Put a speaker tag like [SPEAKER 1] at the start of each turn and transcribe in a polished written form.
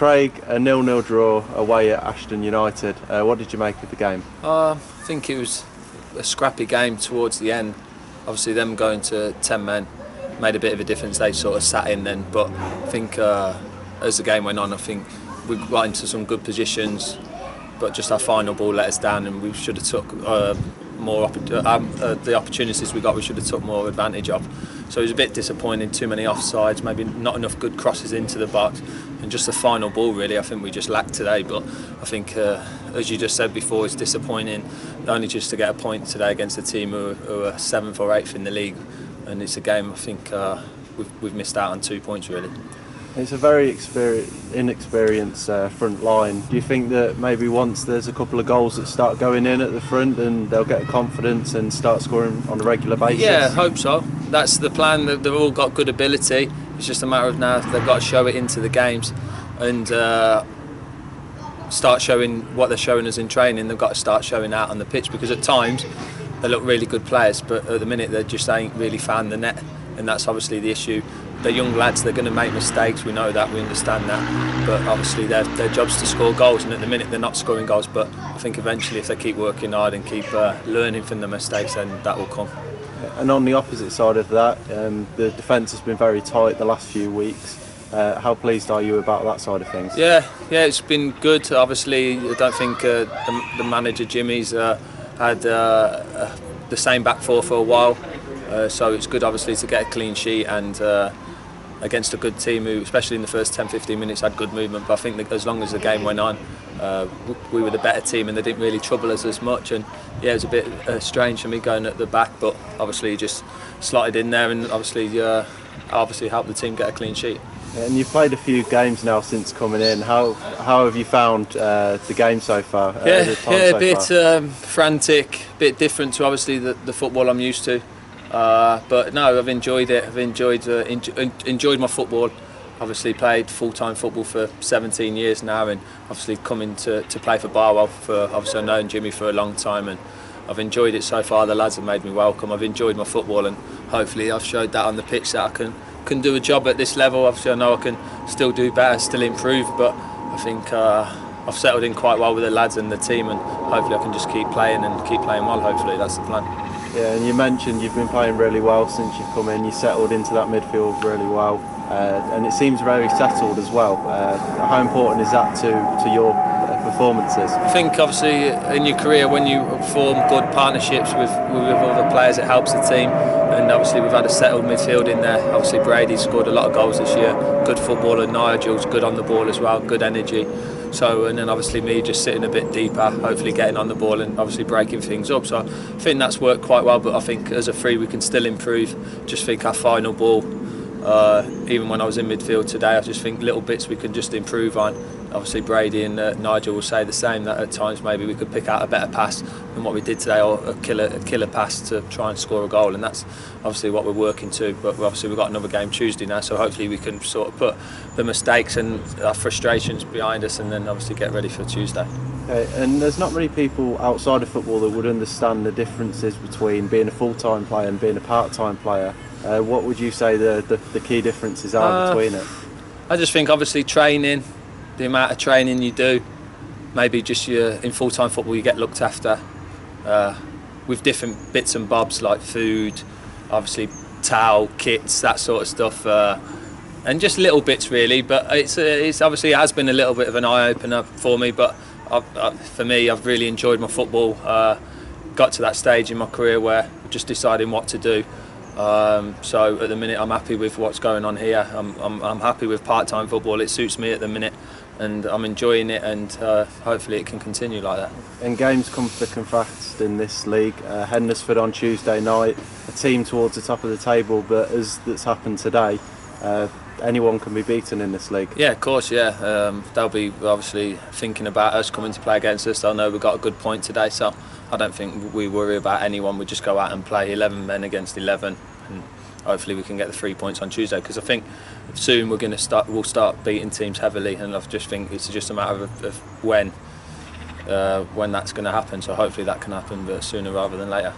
[SPEAKER 1] Craig, a 0-0 draw away at Ashton United. What did you make of the game?
[SPEAKER 2] I think it was a scrappy game towards the end. Obviously them going to 10 men made a bit of a difference. They sort of sat in then, but I think as the game went on, I think we got into some good positions, but just our final ball let us down, and we should have took the opportunities we got. We should have took more advantage of. So it was a bit disappointing. Too many offsides, maybe not enough good crosses into the box, and just the final ball really. I think we just lacked today. But I think, as you just said before, it's disappointing only just to get a point today against a team who are 7th or 8th in the league, and it's a game I think we've missed out on 2 points really.
[SPEAKER 1] It's a very inexperienced front line. Do you think that maybe once there's a couple of goals that start going in at the front, and they'll get confidence and start scoring on a regular basis?
[SPEAKER 2] Yeah, I hope so. That's the plan. They've all got good ability. It's just a matter of now they've got to show it into the games and start showing what they're showing us in training. They've got to start showing out on the pitch, because at times they look really good players, but at the minute they just ain't really found the net, and that's obviously the issue. They're young lads, they're going to make mistakes, we know that, we understand that, but obviously their job's to score goals, and at the minute they're not scoring goals, but I think eventually if they keep working hard and keep learning from the mistakes, then that will come.
[SPEAKER 1] And on the opposite side of that, the defence has been very tight the last few weeks. How pleased are you about that side of things?
[SPEAKER 2] Yeah, it's been good. Obviously I don't think the manager Jimmy's had the same back four for a while, so it's good obviously to get a clean sheet and against a good team who, especially in the first 10-15 minutes, had good movement. But I think that as long as the game went on, we were the better team, and they didn't really trouble us as much. And yeah, it was a bit strange for me going at the back, but obviously he just slotted in there and obviously helped the team get a clean sheet.
[SPEAKER 1] And you've played a few games now since coming in. How have you found the game so far?
[SPEAKER 2] A bit frantic, a bit different to obviously the football I'm used to. But no, I've enjoyed it. I've enjoyed my football. Obviously played full-time football for 17 years now, and obviously coming to play for Barwell. Obviously I've known Jimmy for a long time, and I've enjoyed it so far. The lads have made me welcome. I've enjoyed my football, and hopefully I've showed that on the pitch that I can do a job at this level. Obviously I know I can still do better, still improve, but I think I've settled in quite well with the lads and the team, and hopefully I can just keep playing well. Hopefully that's the plan.
[SPEAKER 1] Yeah, and you mentioned you've been playing really well since you've come in. You settled into that midfield really well, and it seems very settled as well. How important is that to your performances?
[SPEAKER 2] I think obviously in your career, when you form good partnerships with other players, it helps the team. And obviously we've had a settled midfield in there. Obviously Brady scored a lot of goals this year. Good footballer. Nigel's good on the ball as well. Good energy. So, and then obviously me just sitting a bit deeper, hopefully getting on the ball and obviously breaking things up. So I think that's worked quite well, but I think as a free we can still improve. Just think our final ball, even when I was in midfield today, I just think little bits we can just improve on. Obviously Brady and Nigel will say the same, that at times maybe we could pick out a better pass than what we did today, or a killer pass to try and score a goal, and that's obviously what we're working to. But obviously we've got another game Tuesday now, so hopefully we can sort of put the mistakes and our frustrations behind us, and then obviously get ready for Tuesday.
[SPEAKER 1] Okay, and there's not many people outside of football that would understand the differences between being a full-time player and being a part-time player. What would you say the key differences are between it?
[SPEAKER 2] I just think obviously training, the amount of training you do, maybe just in full-time football you get looked after with different bits and bobs like food, obviously towel, kits, that sort of stuff, and just little bits really. But it's obviously it has been a little bit of an eye-opener for me, but for me I've really enjoyed my football. Got to that stage in my career where I'm just deciding what to do. So at the minute I'm happy with what's going on here. I'm happy with part-time football. It suits me at the minute, and I'm enjoying it, and hopefully it can continue like that.
[SPEAKER 1] And games come thick and fast in this league. Hendersford on Tuesday night, a team towards the top of the table, but as that's happened today, anyone can be beaten in this league.
[SPEAKER 2] Yeah, of course, yeah. They'll be obviously thinking about us coming to play against us. They'll know we've got a good point today, so I don't think we worry about anyone. We just go out and play 11 men against 11, and hopefully we can get the 3 points on Tuesday, because I think soon we'll start beating teams heavily, and I just think it's just a matter of when that's going to happen. So hopefully that can happen, but sooner rather than later.